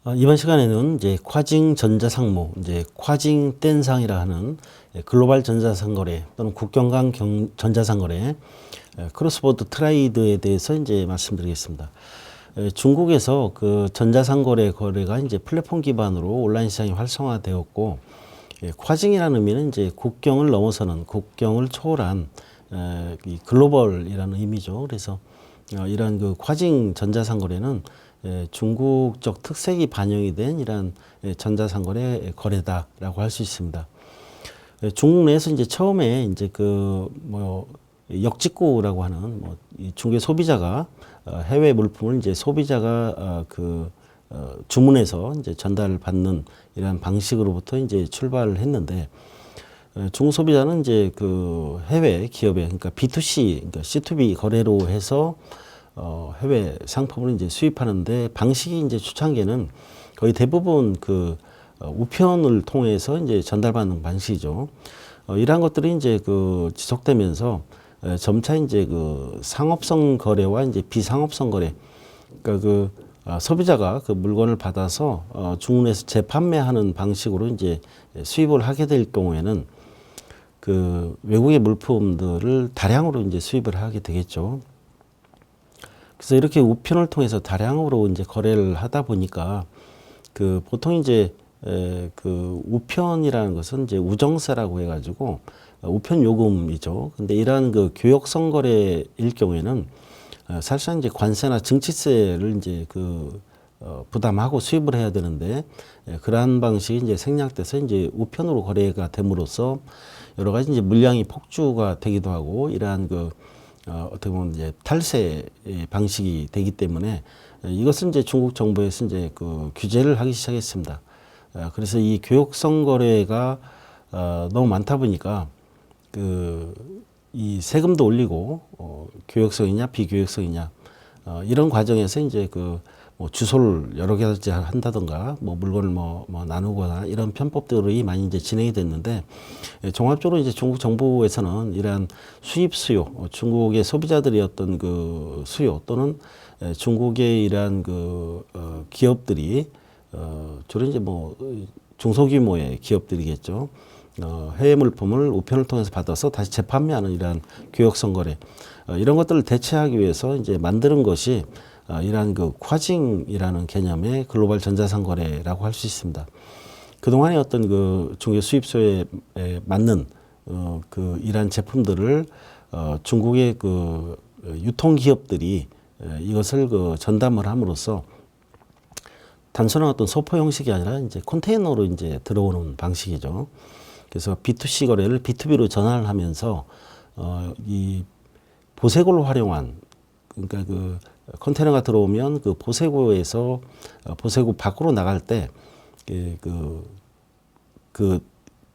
이번 시간에는 이제跨境 전자상무, 이제跨境 땐상이라 하는 글로벌 전자상거래 또는 국경 간 전자상거래, 크로스보드 트레이드에 대해서 이제 말씀드리겠습니다. 중국에서 그 전자상거래 거래가 이제 플랫폼 기반으로 온라인 시장이 활성화되었고,跨境이라는 의미는 이제 국경을 넘어서는, 국경을 초월한 이 글로벌이라는 의미죠. 그래서 이러한 그跨境 전자상거래는 중국적 특색이 반영이 된 이러한 전자상거래 거래다라고 할 수 있습니다. 중국 내에서 이제 처음에 이제 그 뭐 역직구라고 하는 중국의 소비자가 해외 물품을 이제 소비자가 주문해서 이제 전달을 받는 이러한 방식으로부터 이제 출발을 했는데, 중국 소비자는 이제 그 해외 기업에, 그러니까 B2C, 그러니까 C2B 거래로 해서 해외 상품을 이제 수입하는데, 방식이 이제 초창기에는 거의 대부분 그 우편을 통해서 이제 전달받는 방식이죠. 이러한 것들이 이제 그 지속되면서 점차 이제 그 상업성 거래와 이제 비상업성 거래, 그러니까 그 소비자가 그 물건을 받아서 중국에서 재판매하는 방식으로 이제 수입을 하게 될 경우에는 그 외국의 물품들을 다량으로 이제 수입을 하게 되겠죠. 그래서 이렇게 우편을 통해서 다량으로 이제 거래를 하다 보니까 그 보통 이제 그 우편이라는 것은 이제 우정세라고 해가지고 우편 요금이죠. 근데 이러한 그 교역성 거래일 경우에는 사실상 이제 관세나 증치세를 이제 부담하고 수입을 해야 되는데, 그러한 방식이 이제 생략돼서 이제 우편으로 거래가 됨으로써 여러 가지 이제 물량이 폭주가 되기도 하고, 이러한 어떻게 보면 이제 탈세 방식이 되기 때문에 이것은 이제 중국 정부에서 이제 그 규제를 하기 시작했습니다. 그래서 이 교역성 거래가 너무 많다 보니까 이 세금도 올리고 교역성이냐 비교역성이냐 이런 과정에서 이제 뭐 주소를 여러 가지 한다든가 뭐 물건을 뭐 나누거나 이런 편법들이 많이 이제 진행이 됐는데, 종합적으로 이제 중국 정부에서는 이러한 수입 수요, 중국의 소비자들이 어떤 그 수요 또는 중국의 이러한 기업들이 주로 이제 뭐 중소규모의 기업들이겠죠. 해외 물품을 우편을 통해서 받아서 다시 재판매하는 이러한 교역성 거래, 이런 것들을 대체하기 위해서 이제 만드는 것이 이러한跨境이라는 개념의 글로벌 전자상 거래라고 할 수 있습니다. 그동안의 어떤 중국의 수입소에 맞는 이러한 제품들을 중국의 유통기업들이 이것을 전담을 함으로써 단순한 어떤 소포 형식이 아니라 이제 컨테이너로 이제 들어오는 방식이죠. 그래서 B2C 거래를 B2B로 전환을 하면서 이 보세고를 활용한, 그러니까 컨테이너가 들어오면 그 보세고에서 보세고 밖으로 나갈 때 그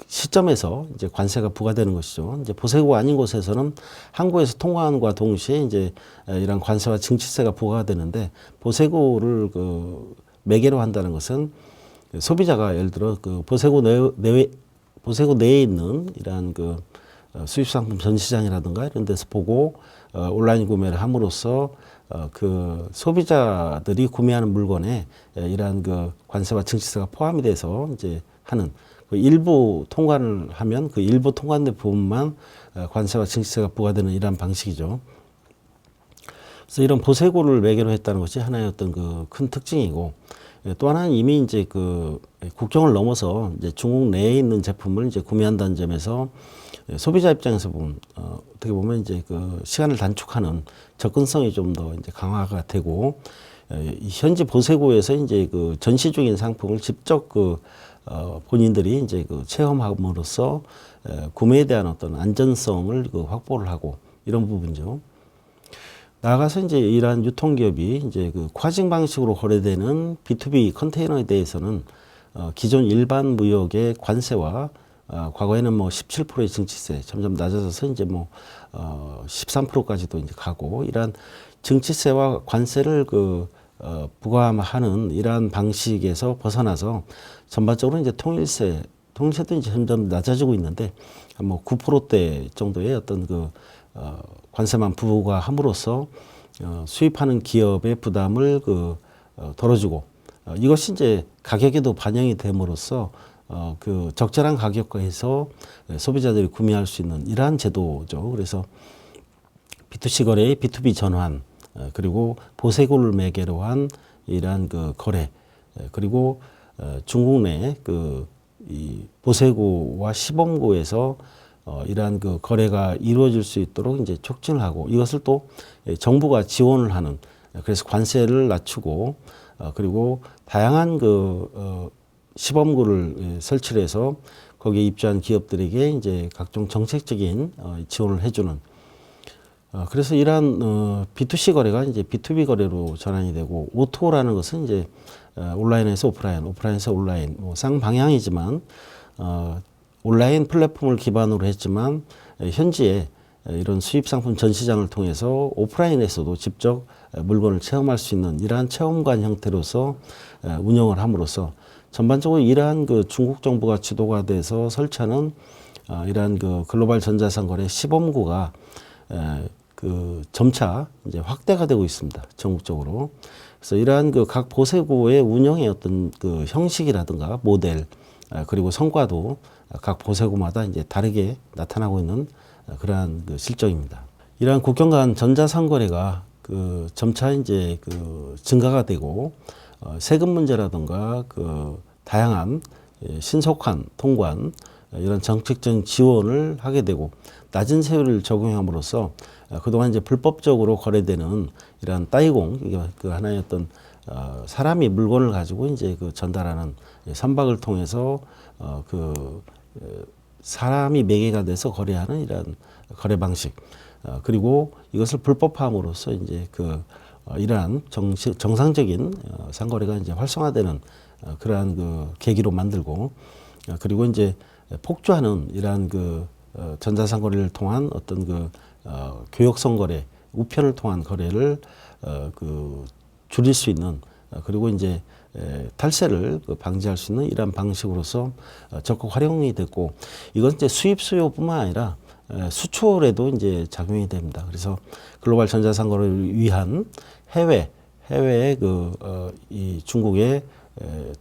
시점에서 이제 관세가 부과되는 것이죠. 이제 보세고가 아닌 곳에서는 항구에서 통과함과 동시에 이제 이런 관세와 증치세가 부과가 되는데, 보세고를 매개로 한다는 것은 소비자가 예를 들어 보세고 내에 있는 이러한 수입상품 전시장이라든가 이런 데서 보고 온라인 구매를 함으로써 소비자들이 구매하는 물건에 이러한 관세와 증치세가 포함이 돼서 이제 하는 일부 통관을 하면 그 일부 통관된 부분만 관세와 증치세가 부과되는 이러한 방식이죠. 그래서 이런 보세고를 매개로 했다는 것이 하나의 어떤 큰 특징이고, 또 하나는 이미 이제 국경을 넘어서 이제 중국 내에 있는 제품을 이제 구매한다는 점에서 소비자 입장에서 보면 어떻게 보면 이제 시간을 단축하는 접근성이 좀 더 이제 강화가 되고, 현지 보세고에서 이제 전시 중인 상품을 직접 본인들이 이제 체험함으로써 구매에 대한 어떤 안전성을 확보를 하고 이런 부분이죠. 나아가서 이제 이러한 유통기업이 이제跨境 방식으로 거래되는 B2B 컨테이너에 대해서는 기존 일반 무역의 관세와 과거에는 뭐 17%의 증치세 점점 낮아져서 이제 뭐 13%까지도 이제 가고, 이러한 증치세와 관세를 부과하는 이러한 방식에서 벗어나서 전반적으로 이제 통일세도 이제 점점 낮아지고 있는데, 뭐 9%대 정도의 어떤 관세만 부과함으로써 수입하는 기업의 부담을 덜어주고, 이것이 이제 가격에도 반영이 됨으로써 그 적절한 가격과에서 소비자들이 구매할 수 있는 이러한 제도죠. 그래서 B2C 거래의 B2B 전환, 그리고 보세고를 매개로 한 이러한 그 거래, 그리고 중국 내 그 이 보세고와 시범고에서 이러한 그 거래가 이루어질 수 있도록 이제 촉진을 하고, 이것을 또 정부가 지원을 하는, 그래서 관세를 낮추고, 그리고 다양한 그 시범구를 설치를 해서 거기에 입주한 기업들에게 이제 각종 정책적인 지원을 해주는, 그래서 이러한 B2C 거래가 이제 B2B 거래로 전환이 되고, O2O라는 것은 이제 온라인에서 오프라인, 오프라인에서 온라인, 뭐 쌍방향이지만 온라인 플랫폼을 기반으로 했지만 현지에 이런 수입 상품 전시장을 통해서 오프라인에서도 직접 물건을 체험할 수 있는 이러한 체험관 형태로서 운영을 함으로써 전반적으로 이러한 그 중국 정부가 주도가 돼서 설치하는 이러한 그 글로벌 전자상거래 시범구가 그 점차 이제 확대가 되고 있습니다. 전국적으로. 그래서 이러한 그 각 보세고의 운영의 어떤 그 형식이라든가 모델, 그리고 성과도 각 보세고마다 이제 다르게 나타나고 있는 그러한 그 실정입니다. 이러한 국경 간 전자상거래가 그 점차 이제 그 증가가 되고, 세금 문제라든가 그 다양한 신속한 통관, 이런 정책적인 지원을 하게 되고, 낮은 세율을 적용함으로써 그동안 이제 불법적으로 거래되는 이러한 따이공, 이게 그 하나의 어떤 사람이 물건을 가지고 이제 그 전달하는 선박을 통해서 그 사람이 매개가 돼서 거래하는 이러한 거래 방식, 그리고 이것을 불법화함으로써 이제 그 이러한 정상적인 상거래가 이제 활성화되는 그러한 그 계기로 만들고, 그리고 이제 폭주하는 이러한 그 전자상거래를 통한 어떤 그 교역성 거래, 우편을 통한 거래를 그 줄일 수 있는, 그리고 이제 탈세를 방지할 수 있는 이러한 방식으로서 적극 활용이 됐고, 이건 이제 수입 수요뿐만 아니라 수출에도 이제 작용이 됩니다. 그래서 글로벌 전자상거래를 위한 해외의 이 중국의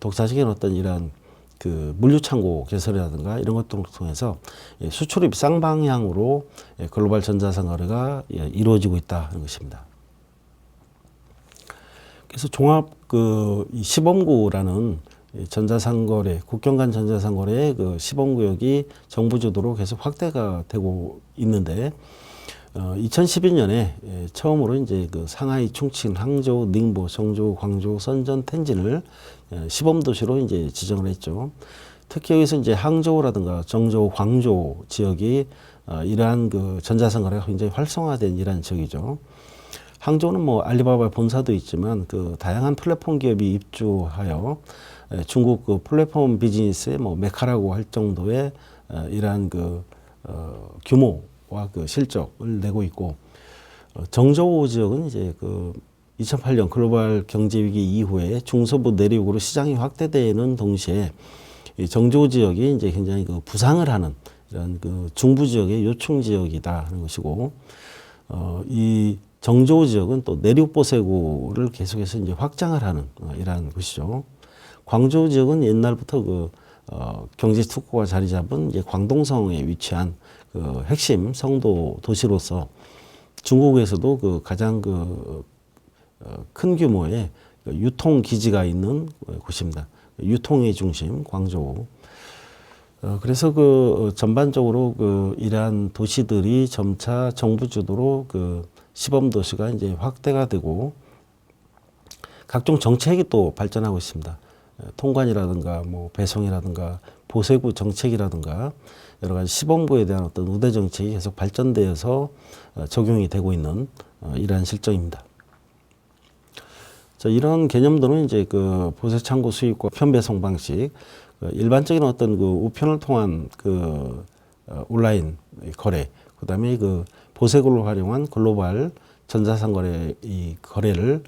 독자적인 어떤 이러한 그 물류창고 개설이라든가 이런 것들을 통해서 수출입 쌍방향으로 글로벌 전자상거래가 이루어지고 있다는 것입니다. 그래서 종합 그 시범구라는 전자상거래, 국경 간 전자상거래의 그 시범구역이 정부 주도로 계속 확대가 되고 있는데, 2012년에 처음으로 이제 그 상하이, 충칭, 항저우, 닝보, 정저우, 광저우, 선전, 텐진을 시범 도시로 이제 지정을 했죠. 특히 여기서 이제 항저우라든가 정저우, 광저우 지역이 이러한 그 전자상거래가 굉장히 활성화된 이러한 지역이죠. 항저우는 뭐 알리바바 본사도 있지만 그 다양한 플랫폼 기업이 입주하여 중국 그 플랫폼 비즈니스의 뭐 메카라고 할 정도의 이러한 그 규모와 그 실적을 내고 있고, 정저우 지역은 이제 그 2008년 글로벌 경제 위기 이후에 중서부 내륙으로 시장이 확대되는 동시에 이 정저우 지역이 이제 굉장히 그 부상을 하는 이런 그 중부 지역의 요충 지역이다 하는 것이고, 이 정저우 지역은 또 내륙 보세고를 계속해서 이제 확장을 하는 이러한 곳이죠. 광저우 지역은 옛날부터 그 경제 특구가 자리 잡은 이제 광동성에 위치한 그 핵심 성도 도시로서 중국에서도 그 가장 그 큰 규모의 유통 기지가 있는 곳입니다. 유통의 중심 광저우. 그래서 그 전반적으로 그 이러한 도시들이 점차 정부 주도로 그 시범 도시가 이제 확대가 되고, 각종 정책이 또 발전하고 있습니다. 통관이라든가 뭐 배송이라든가 보세구 정책이라든가 여러 가지 시범구에 대한 어떤 우대 정책이 계속 발전되어서 적용이 되고 있는 이러한 실정입니다. 자, 이런 개념들은 이제 그 보세 창고 수입과 우편 배송 방식, 일반적인 어떤 그 우편을 통한 그 온라인 거래, 그다음에 그 보세고를 활용한 글로벌 전자상거래 이 거래를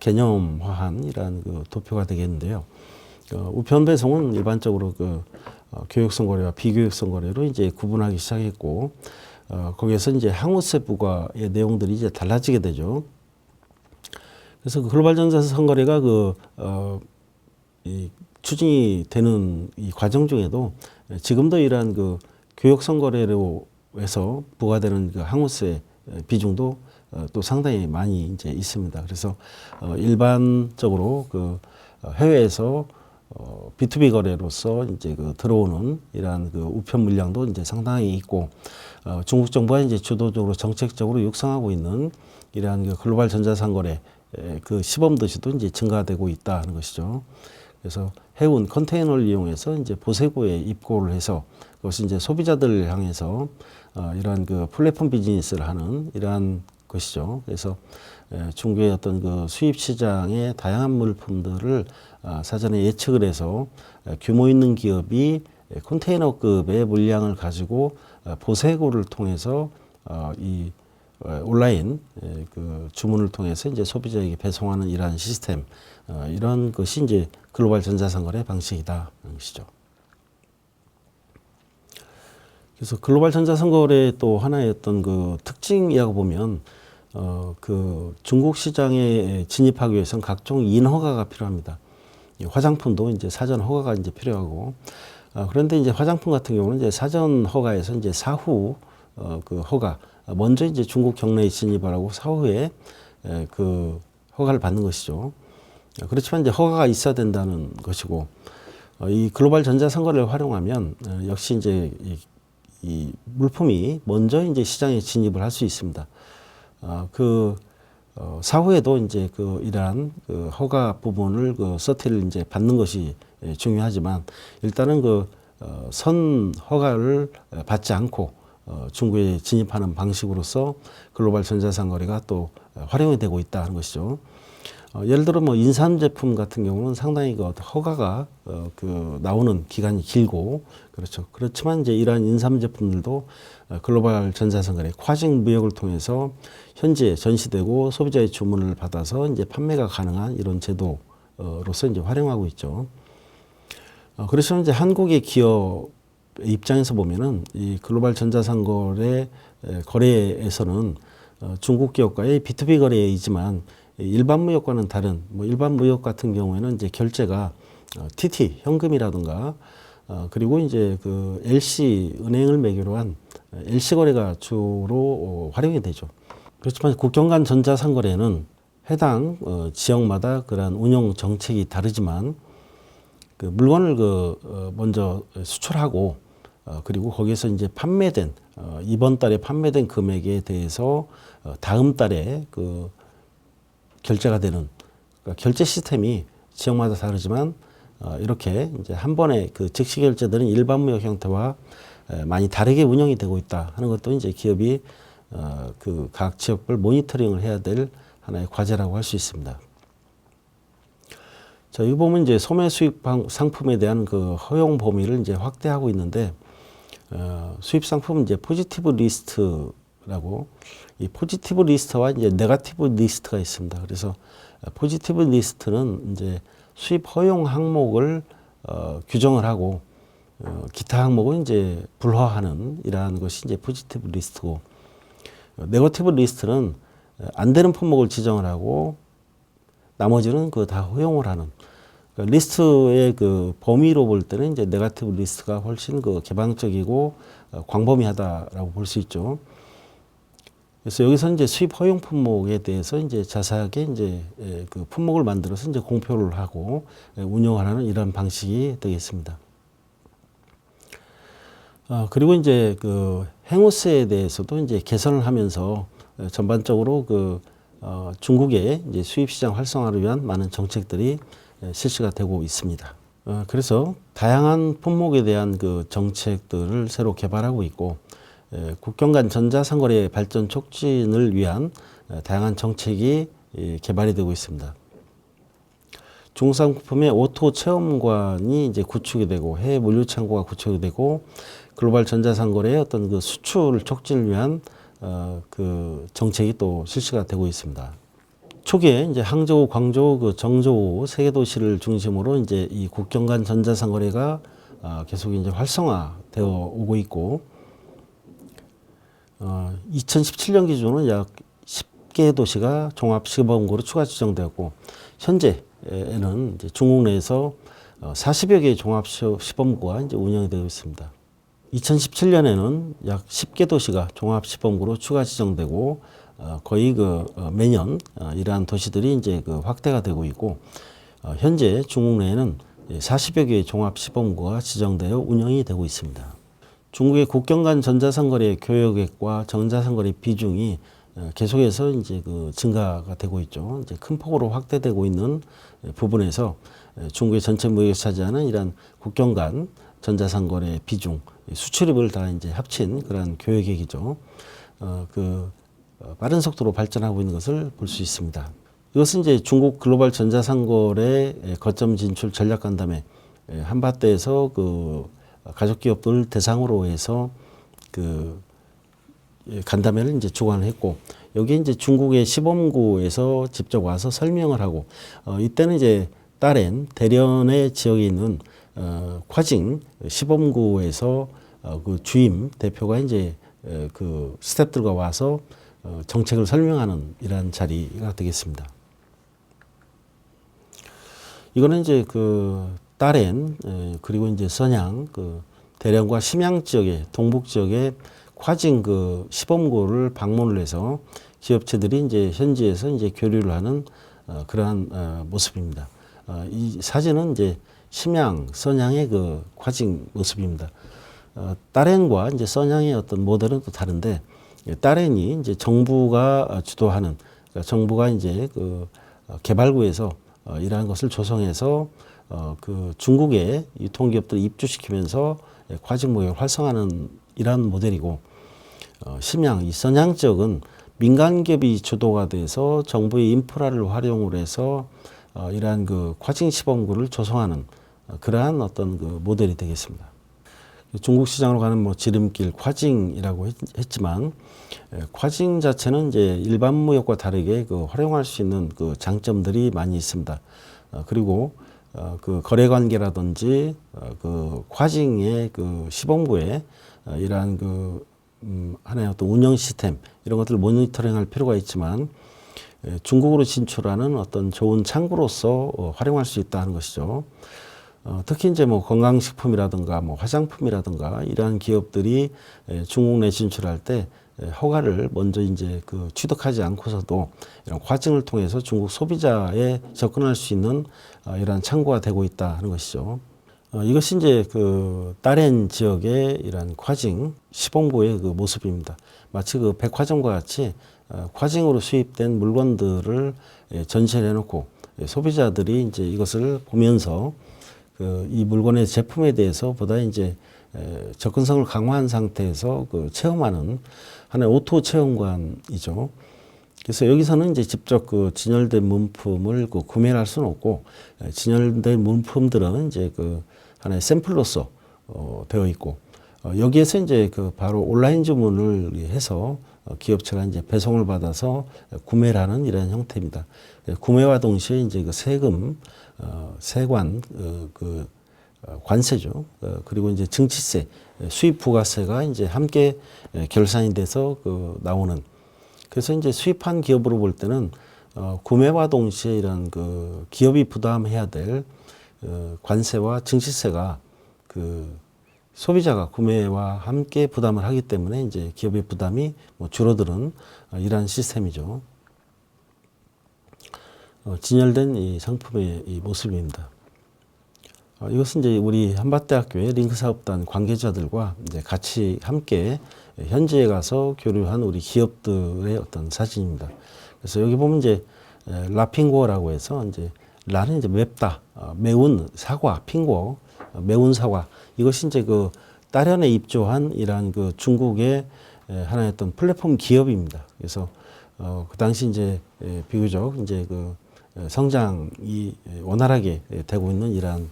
개념화한 이러한 그 도표가 되겠는데요. 우편 배송은 일반적으로 그 교역성 거래와 비교역성 거래로 이제 구분하기 시작했고, 거기에서 이제 항우세 부과의 내용들이 이제 달라지게 되죠. 그래서 그 글로벌 전자상거래가 그 이 추진이 되는 이 과정 중에도 지금도 이러한 그 교역선거래로 해서 부과되는 그 항우세 비중도 또 상당히 많이 이제 있습니다. 그래서 일반적으로 그 해외에서 B2B 거래로서 이제 그 들어오는 이러한 그 우편 물량도 이제 상당히 있고, 중국 정부가 이제 주도적으로 정책적으로 육성하고 있는 이러한 그 글로벌 전자상거래 그 시범 도시도 이제 증가되고 있다는 것이죠. 그래서 해운 컨테이너를 이용해서 이제 보세고에 입고를 해서 그것이 이제 소비자들을 향해서 이러한 그 플랫폼 비즈니스를 하는 이러한 것이죠. 그래서 중국의 어떤 그 수입 시장의 다양한 물품들을 사전에 예측을 해서 규모 있는 기업이 컨테이너급의 물량을 가지고 보세고를 통해서 이 온라인 그 주문을 통해서 이제 소비자에게 배송하는 이러한 시스템, 이런 것이 이제 글로벌 전자상거래 방식이다 하는 것이죠. 그래서 글로벌 전자상거래 또 하나의 어떤 그 특징이라고 보면 그 중국 시장에 진입하기 위해서는 각종 인허가가 필요합니다. 화장품도 이제 사전 허가가 이제 필요하고, 그런데 이제 화장품 같은 경우는 이제 사전 허가에서 이제 사후 그 허가, 먼저 이제 중국 경내에 진입을 하고 사후에 그 허가를 받는 것이죠. 그렇지만 이제 허가가 있어야 된다는 것이고, 이 글로벌 전자상거래를 활용하면 역시 이제 이 물품이 먼저 이제 시장에 진입을 할 수 있습니다. 사후에도 이제 그 이러한 그 허가 부분을 그 서티를 이제 받는 것이 중요하지만, 일단은 그 선 허가를 받지 않고 중국에 진입하는 방식으로서 글로벌 전자상거래가 또 활용이 되고 있다는 것이죠. 예를 들어 뭐 인삼 제품 같은 경우는 상당히 그 허가가 그 나오는 기간이 길고, 그렇죠. 그렇지만 이제 이러한 인삼 제품들도 글로벌 전자상거래跨境 무역을 통해서 현지에 전시되고 소비자의 주문을 받아서 이제 판매가 가능한 이런 제도로서 이제 활용하고 있죠. 그래서 이제 한국의 기업 입장에서 보면은 이 글로벌 전자상거래 거래에서는 중국 기업과의 B2B 거래이지만 일반 무역과는 다른, 뭐 일반 무역 같은 경우에는 이제 결제가 TT 현금이라든가 그리고 이제 그 LC 은행을 매개로 한 LC 거래가 주로 활용이 되죠. 그렇지만 국경 간 전자상거래는 해당 지역마다 그러한 운영 정책이 다르지만 그 물건을 먼저 수출하고 그리고 거기에서 이제 판매된 이번 달에 판매된 금액에 대해서 다음 달에 그 결제가 되는, 그러니까 결제 시스템이 지역마다 다르지만 이렇게 이제 한 번에 그 즉시 결제들은 일반 무역 형태와 많이 다르게 운영이 되고 있다 하는 것도 이제 기업이 그 각 지역별 모니터링을 해야 될 하나의 과제라고 할 수 있습니다. 자, 여기 보면 이제 소매 수입 상품에 대한 그 허용 범위를 이제 확대하고 있는데, 수입 상품은 이제 포지티브 리스트라고, 이 포지티브 리스트와 이제 네거티브 리스트가 있습니다. 그래서 포지티브 리스트는 이제 수입 허용 항목을 규정을 하고 기타 항목은 이제 불허하는 이러한 것이 이제 포지티브 리스트고, 네거티브 리스트는 안 되는 품목을 지정을 하고 나머지는 그 다 허용을 하는, 그러니까 리스트의 그 범위로 볼 때는 이제 네거티브 리스트가 훨씬 그 개방적이고 광범위하다라고 볼 수 있죠. 그래서 여기서 이제 수입 허용 품목에 대해서 이제 자세하게 이제 그 품목을 만들어서 이제 공표를 하고 운영하는 이런 방식이 되겠습니다. 그리고 이제 그 행우세에 대해서도 이제 개선을 하면서 전반적으로 그 중국의 이제 수입 시장 활성화를 위한 많은 정책들이 실시가 되고 있습니다. 그래서 다양한 품목에 대한 그 정책들을 새로 개발하고 있고, 국경 간 전자상거래 발전 촉진을 위한 다양한 정책이 개발이 되고 있습니다. 중국 상품의 오토 체험관이 이제 구축이 되고 해외 물류 창고가 구축이 되고 글로벌 전자상거래의 어떤 그 수출 촉진을 위한 그 정책이 또 실시가 되고 있습니다. 초기에 이제 항저우, 광저우, 그 정저우 세 개 도시를 중심으로 이제 이 국경 간 전자상거래가 계속 이제 활성화되어 오고 있고, 2017년 기준으로 약 10개 도시가 종합시범구로 추가 지정되었고, 현재 이제 중국 내에서 40여 개의 종합 시범구가 이제 운영이 되고 있습니다. 2017년에는 약 10개 도시가 종합 시범구로 추가 지정되고 거의 매년 이러한 도시들이 이제 확대가 되고 있고 현재 중국 내에는 40여 개의 종합 시범구가 지정되어 운영이 되고 있습니다. 중국의 국경 간 전자상거래 교역액과 전자상거래 비중이 계속해서 이제 증가가 되고 있죠. 이제 큰 폭으로 확대되고 있는 부분에서 중국의 전체 무역에 차지하는 이러한 국경 간 전자상거래 비중, 수출입을 다 이제 합친 그런 교역액이죠. 빠른 속도로 발전하고 있는 것을 볼 수 있습니다. 이것은 이제 중국 글로벌 전자상거래 거점 진출 전략 간담회 한밭대에서 가족 기업들 대상으로 해서 간담회를 이제 주관을 했고 여기 이제 중국의 시범구에서 직접 와서 설명을 하고 이때는 이제 다롄 대련의 지역에 있는 콰징 시범구에서 주임 대표가 이제 스태프들과 와서 정책을 설명하는 이러한 자리가 되겠습니다. 이거는 이제 다롄 그리고 이제 선양 대련과 심양 지역의 동북 지역의 콰징 시범구를 방문을 해서 기업체들이 이제 현지에서 이제 교류를 하는 그러한 모습입니다. 이 사진은 이제 심양, 선양의 콰징 모습입니다. 다롄과 이제 선양의 어떤 모델은 또 다른데 다롄이 이제 정부가 주도하는 그러니까 정부가 이제 개발구에서 이러한 것을 조성해서 중국의 유통기업들을 입주시키면서 콰징 무역을 활성화하는 이러한 모델이고 심양, 이 선양 지역은 민간 기업이 주도가 돼서 정부의 인프라를 활용을 해서 이러한 콰징 시범구를 조성하는 그러한 어떤 모델이 되겠습니다. 중국 시장으로 가는 지름길 콰징이라고 했지만 콰징 자체는 이제 일반 무역과 다르게 활용할 수 있는 장점들이 많이 있습니다. 그리고 거래관계라든지 콰징의 시범구에 이러한 하나의 어떤 운영 시스템 이런 것들을 모니터링할 필요가 있지만 중국으로 진출하는 어떤 좋은 창구로서 활용할 수 있다는 것이죠. 특히 이제 건강식품이라든가 화장품이라든가 이러한 기업들이 중국 내 진출할 때 허가를 먼저 이제 취득하지 않고서도 이런 콰징을 통해서 중국 소비자에 접근할 수 있는 이러한 창구가 되고 있다 하는 것이죠. 이것이 이제 다롄 지역의 이러한 콰징 시범구의 모습입니다. 마치 백화점과 같이 콰징으로 수입된 물건들을 전시를 해놓고 소비자들이 이제 이것을 보면서 이 물건의 제품에 대해서 보다 이제 접근성을 강화한 상태에서 체험하는 하나의 오토 체험관이죠. 그래서 여기서는 이제 직접 진열된 문품을 구매를 할 수는 없고 진열된 문품들은 이제 하나의 샘플로서 되어 있고 여기에서 이제 바로 온라인 주문을 해서 기업체가 이제 배송을 받아서 구매를 하는 이런 형태입니다. 구매와 동시에 이제 세금, 세관, 관세죠. 그리고 이제 증치세, 수입 부가세가 이제 함께 결산이 돼서 나오는. 그래서 이제 수입한 기업으로 볼 때는 구매와 동시에 이런 기업이 부담해야 될 관세와 증치세가 소비자가 구매와 함께 부담을 하기 때문에 이제 기업의 부담이 줄어드는 이러한 시스템이죠. 진열된 이 상품의 이 모습입니다. 이것은 이제 우리 한밭대학교의 링크사업단 관계자들과 이제 같이 함께 현지에 가서 교류한 우리 기업들의 어떤 사진입니다. 그래서 여기 보면 이제 라핑고라고 해서 이제 라는 이제 맵다, 매운 사과, 핑고, 매운 사과. 이것이 이제 다롄에 입주한 이러한 중국의 하나의 어떤 플랫폼 기업입니다. 그래서 그 당시 이제 비교적 이제 성장이 원활하게 되고 있는 이러한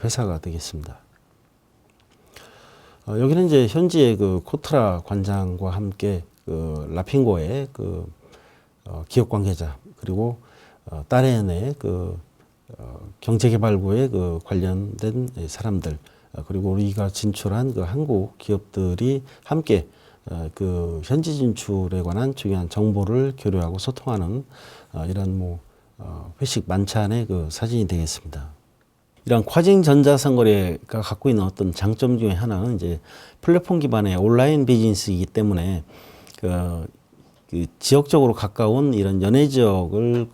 회사가 되겠습니다. 여기는 이제 현지의 코트라 관장과 함께 라핑고의 기업 관계자 그리고 다롄의 경제개발구에 관련된 사람들 그리고 우리가 진출한 한국 기업들이 함께 현지 진출에 관한 중요한 정보를 교류하고 소통하는 이런 회식 만찬의 그 사진이 되겠습니다. 이런跨境 전자상거래가 갖고 있는 어떤 장점 중에 하나는 이제 플랫폼 기반의 온라인 비즈니스이기 때문에 그 지역적으로 가까운 이런 연해 지역을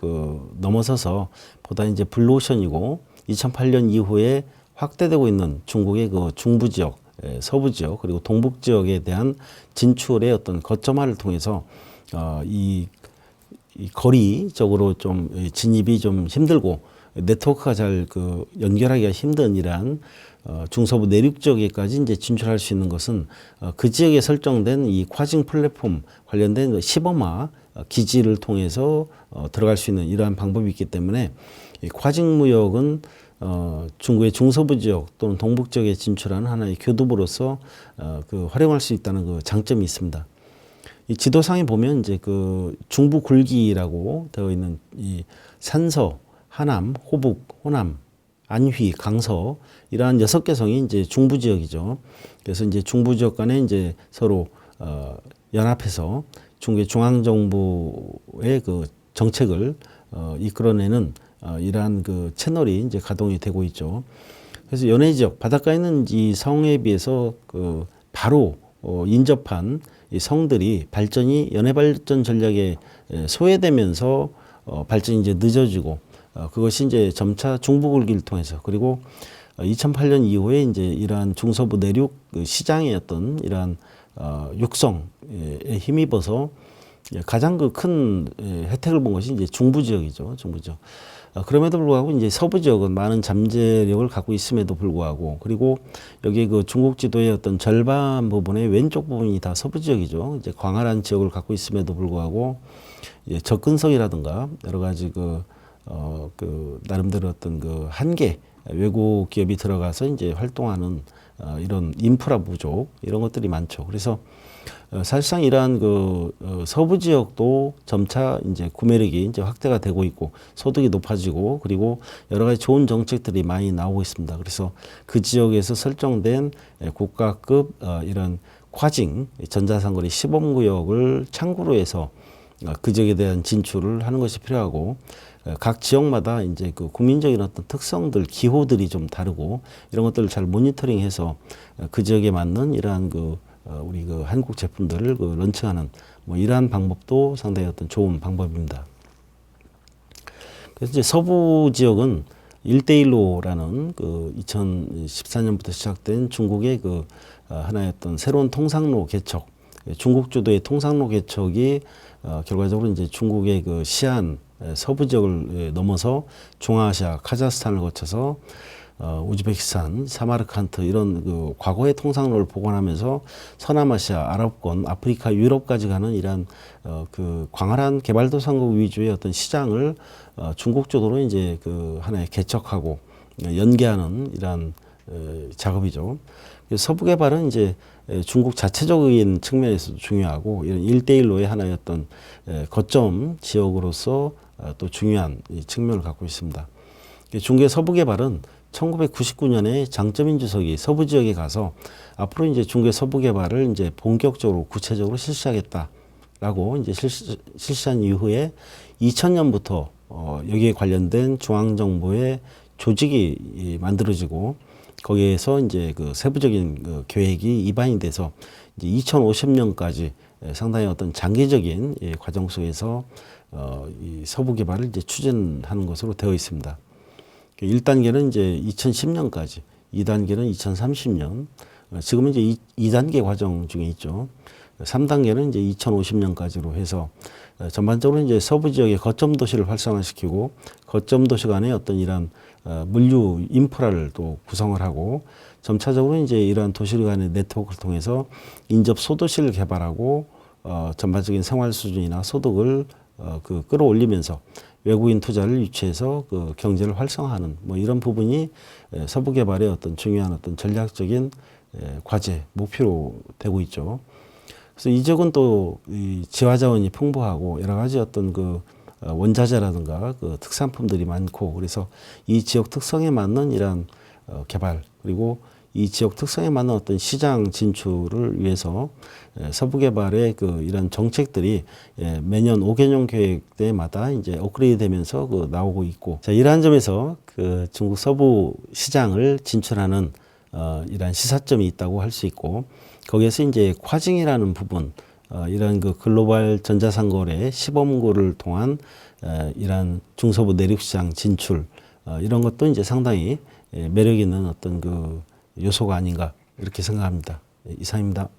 넘어서서 보다 이제 블루오션이고 2008년 이후에 확대되고 있는 중국의 그 중부 지역, 서부 지역 그리고 동북 지역에 대한 진출의 어떤 거점화를 통해서 이 거리적으로 좀 진입이 좀 힘들고 네트워크가 잘 연결하기가 힘든 이러한 중서부 내륙 지역에까지 이제 진출할 수 있는 것은 그 지역에 설정된 이跨境 플랫폼 관련된 시범화 기지를 통해서 들어갈 수 있는 이러한 방법이 있기 때문에 이跨境 무역은 중국의 중서부 지역 또는 동북 지역에 진출하는 하나의 교두보로서 활용할 수 있다는 그 장점이 있습니다. 이 지도상에 보면 이제 중부 굴기라고 되어 있는 이 산서, 하남, 호북, 호남, 안휘, 강서 이러한 6개 성이 이제 중부 지역이죠. 그래서 이제 중부 지역 간에 이제 서로 연합해서 중국의 중앙 정부의 그 정책을 이끌어내는 이러한 그 채널이 이제 가동이 되고 있죠. 그래서 연해 지역 바닷가에 있는 이 성에 비해서 바로 인접한 이 성들이 발전이 연해 발전 전략에 소외되면서 발전이 이제 늦어지고 그것이 이제 점차 중부굴기를 통해서 그리고 2008년 이후에 이제 이러한 중서부 내륙 시장의 어떤 이러한 육성에 힘입어서 가장 큰 혜택을 본 것이 이제 중부 지역이죠. 중부 지역. 그럼에도 불구하고 이제 서부 지역은 많은 잠재력을 갖고 있음에도 불구하고 그리고 여기 중국 지도의 어떤 절반 부분의 왼쪽 부분이 다 서부 지역이죠. 이제 광활한 지역을 갖고 있음에도 불구하고 접근성이라든가 여러 가지 나름대로 어떤 한계 외국 기업이 들어가서 이제 활동하는 이런 인프라 부족 이런 것들이 많죠. 그래서 사실상 이러한 서부 지역도 점차 이제 구매력이 이제 확대가 되고 있고 소득이 높아지고 그리고 여러 가지 좋은 정책들이 많이 나오고 있습니다. 그래서 그 지역에서 설정된 국가급 이런跨境 전자상거래 시범구역을 창구로 해서 그 지역에 대한 진출을 하는 것이 필요하고 각 지역마다 이제 국민적인 어떤 특성들, 기호들이 좀 다르고 이런 것들을 잘 모니터링해서 그 지역에 맞는 이러한 우리 한국 제품들을 런칭하는 뭐 이러한 방법도 상당히 어떤 좋은 방법입니다. 그래서 이제 서부 지역은 1대1로라는 2014년부터 시작된 중국의 하나의 어떤 새로운 통상로 개척, 중국 주도의 통상로 개척이 결과적으로 이제 중국의 시안 서부 지역을 넘어서 중앙아시아, 카자흐스탄을 거쳐서 우즈베키스탄, 사마르칸트 이런 과거의 통상로를 복원하면서 서남아시아, 아랍권, 아프리카, 유럽까지 가는 이러한 광활한 개발도상국 위주의 어떤 시장을 중국 주도로 이제 하나의 개척하고 연계하는 이러한 작업이죠. 서부 개발은 이제 중국 자체적인 측면에서도 중요하고 이런 1대1로의 하나의 어떤 거점 지역으로서 또 중요한 측면을 갖고 있습니다. 중국의 서부 개발은 1999년에 장쩌민 주석이 서부 지역에 가서 앞으로 이제 중국의 서부 개발을 이제 본격적으로 구체적으로 실시하겠다라고 이제 실시한 이후에 2000년부터 여기에 관련된 중앙정부의 조직이 만들어지고 거기에서 이제 세부적인 계획이 입안이 돼서 이제 2050년까지 상당히 어떤 장기적인 과정 속에서 이 서부 개발을 이제 추진하는 것으로 되어 있습니다. 1단계는 이제 2010년까지, 2단계는 2030년, 지금은 이제 2단계 과정 중에 있죠. 3단계는 이제 2050년까지로 해서 전반적으로 이제 서부 지역의 거점 도시를 활성화시키고 거점 도시 간의 어떤 이러한 물류 인프라를 또 구성을 하고 점차적으로 이제 이러한 도시 간의 네트워크를 통해서 인접 소도시를 개발하고 전반적인 생활 수준이나 소득을 끌어올리면서 외국인 투자를 유치해서 경제를 활성화하는 뭐 이런 부분이 서부 개발의 어떤 중요한 어떤 전략적인 과제 목표로 되고 있죠. 그래서 이 지역은 또 이 지화 자원이 풍부하고 여러 가지 어떤 원자재라든가 특산품들이 많고 그래서 이 지역 특성에 맞는 이러한 개발 그리고 이 지역 특성에 맞는 어떤 시장 진출을 위해서 서부개발의 그 이런 정책들이 매년 5개년 계획 때마다 이제 업그레이드 되면서 그 나오고 있고, 자, 이러한 점에서 그 중국 서부 시장을 진출하는 이러한 시사점이 있다고 할 수 있고, 거기에서 이제跨境이라는 부분, 이런 그 글로벌 전자상거래 시범구를 통한 이러한 중서부 내륙시장 진출, 이런 것도 이제 상당히 매력 있는 어떤 그 요소가 아닌가 이렇게 생각합니다. 이상입니다.